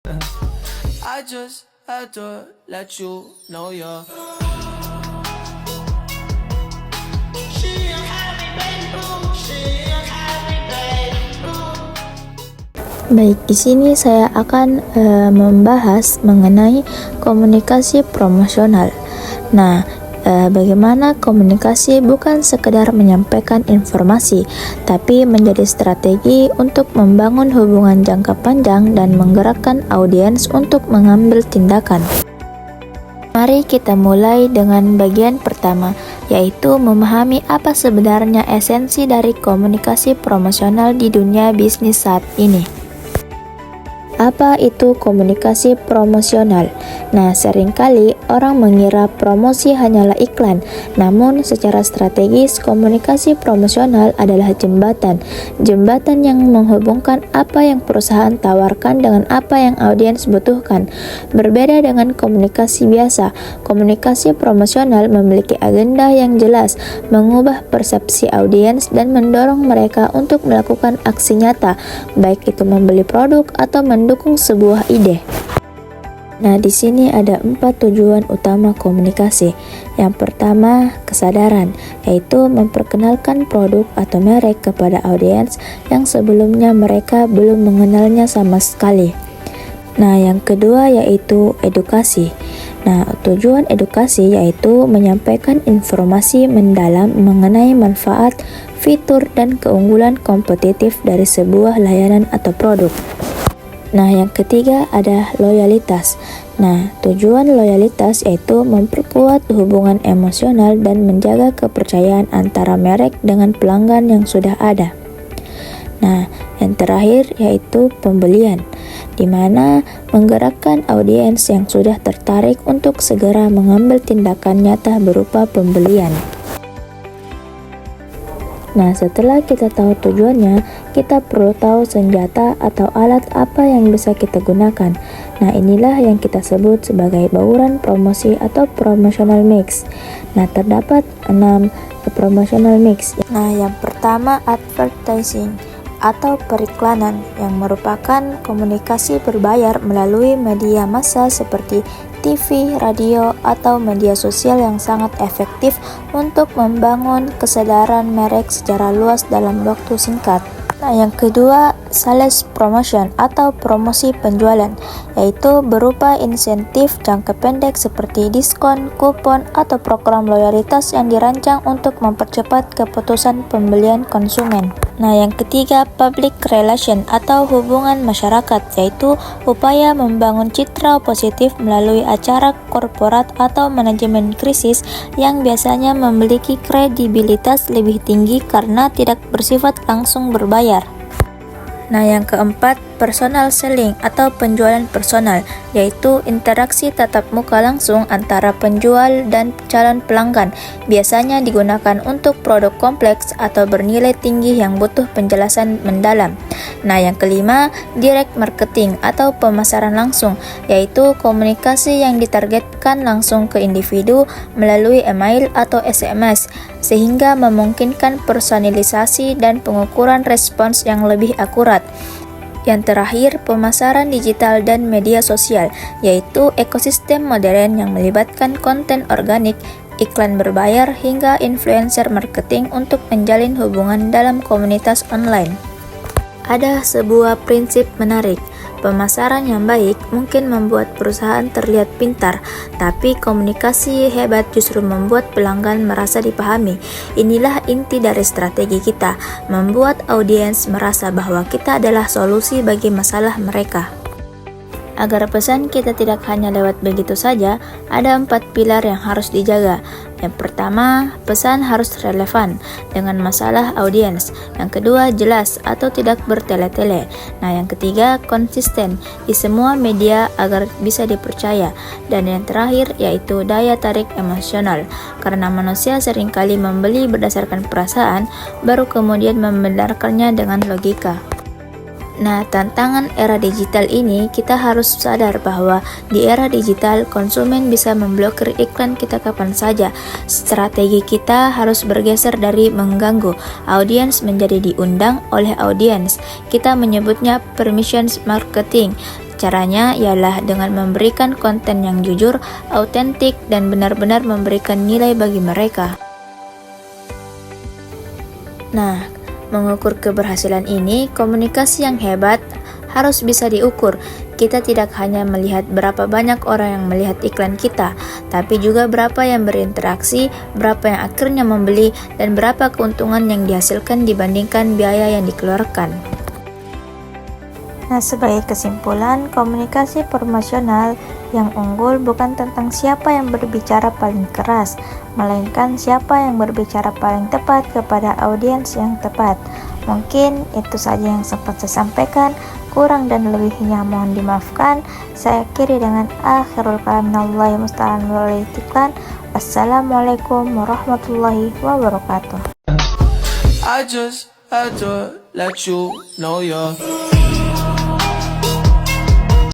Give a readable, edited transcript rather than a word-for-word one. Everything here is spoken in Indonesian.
I just had to let you know you're. Baik, di sini saya akan membahas mengenai komunikasi promosional. Nah, bagaimana komunikasi bukan sekedar menyampaikan informasi, tapi menjadi strategi untuk membangun hubungan jangka panjang dan menggerakkan audiens untuk mengambil tindakan. Mari kita mulai dengan bagian pertama, yaitu memahami apa sebenarnya esensi dari komunikasi promosional di dunia bisnis saat ini. Apa itu komunikasi promosional? Nah, seringkali orang mengira promosi hanyalah iklan, namun secara strategis komunikasi promosional adalah jembatan yang menghubungkan apa yang perusahaan tawarkan dengan apa yang audiens butuhkan. Berbeda dengan komunikasi biasa, komunikasi promosional memiliki agenda yang jelas, mengubah persepsi audiens dan mendorong mereka untuk melakukan aksi nyata, baik itu membeli produk atau mendukung sebuah ide. Nah, di sini ada 4 tujuan utama komunikasi. Yang pertama, kesadaran, yaitu memperkenalkan produk atau merek kepada audiens yang sebelumnya mereka belum mengenalnya sama sekali. Nah, yang kedua yaitu edukasi. Nah, tujuan edukasi yaitu menyampaikan informasi mendalam mengenai manfaat, fitur, dan keunggulan kompetitif dari sebuah layanan atau produk. Nah, yang ketiga ada loyalitas. Nah, tujuan loyalitas yaitu memperkuat hubungan emosional dan menjaga kepercayaan antara merek dengan pelanggan yang sudah ada. Nah, yang terakhir yaitu pembelian, di mana menggerakkan audiens yang sudah tertarik untuk segera mengambil tindakan nyata berupa pembelian. Nah, setelah kita tahu tujuannya, kita perlu tahu senjata atau alat apa yang bisa kita gunakan. Nah, inilah yang kita sebut sebagai bauran promosi atau promotional mix. Nah, terdapat 6 promotional mix. Nah, yang pertama advertising atau periklanan, yang merupakan komunikasi berbayar melalui media massa seperti TV, radio, atau media sosial yang sangat efektif untuk membangun kesadaran merek secara luas dalam waktu singkat. Nah, yang kedua, sales promotion atau promosi penjualan, yaitu berupa insentif jangka pendek seperti diskon, kupon, atau program loyalitas yang dirancang untuk mempercepat keputusan pembelian konsumen. Nah, yang ketiga, public relation atau hubungan masyarakat, yaitu upaya membangun citra positif melalui acara korporat atau manajemen krisis yang biasanya memiliki kredibilitas lebih tinggi karena tidak bersifat langsung berbayar. Nah, yang keempat, personal selling atau penjualan personal, yaitu interaksi tatap muka langsung antara penjual dan calon pelanggan, biasanya digunakan untuk produk kompleks atau bernilai tinggi yang butuh penjelasan mendalam. Nah, yang kelima, direct marketing atau pemasaran langsung, yaitu komunikasi yang ditargetkan langsung ke individu melalui email atau SMS, sehingga memungkinkan personalisasi dan pengukuran respons yang lebih akurat. Yang terakhir, pemasaran digital dan media sosial, yaitu ekosistem modern yang melibatkan konten organik, iklan berbayar, hingga influencer marketing untuk menjalin hubungan dalam komunitas online. Ada sebuah prinsip menarik. Pemasaran yang baik mungkin membuat perusahaan terlihat pintar, tapi komunikasi hebat justru membuat pelanggan merasa dipahami. Inilah inti dari strategi kita, membuat audiens merasa bahwa kita adalah solusi bagi masalah mereka. Agar pesan kita tidak hanya lewat begitu saja, ada 4 pilar yang harus dijaga. Yang pertama, pesan harus relevan dengan masalah audiens. Yang kedua, jelas atau tidak bertele-tele. Nah, yang ketiga, konsisten di semua media agar bisa dipercaya. Dan yang terakhir, yaitu daya tarik emosional. Karena manusia seringkali membeli berdasarkan perasaan, baru kemudian membenarkannya dengan logika. Nah, tantangan era digital ini, kita harus sadar bahwa di era digital, konsumen bisa memblokir iklan kita kapan saja. Strategi kita harus bergeser dari mengganggu audiens menjadi diundang oleh audiens. Kita menyebutnya permissions marketing. Caranya ialah dengan memberikan konten yang jujur, autentik, dan benar-benar memberikan nilai bagi mereka. Nah, mengukur keberhasilan ini, komunikasi yang hebat harus bisa diukur. Kita tidak hanya melihat berapa banyak orang yang melihat iklan kita, tapi juga berapa yang berinteraksi, berapa yang akhirnya membeli, dan berapa keuntungan yang dihasilkan dibandingkan biaya yang dikeluarkan. Nah, sebagai kesimpulan, komunikasi promosional yang unggul bukan tentang siapa yang berbicara paling keras, melainkan siapa yang berbicara paling tepat kepada audiens yang tepat. Mungkin itu saja yang sempat saya sampaikan, kurang dan lebihnya mohon dimaafkan. Saya akhiri dengan akhirul kalam minallahi musta'an wal iklan. Wassalamualaikum warahmatullahi wabarakatuh. I just had to let you know you're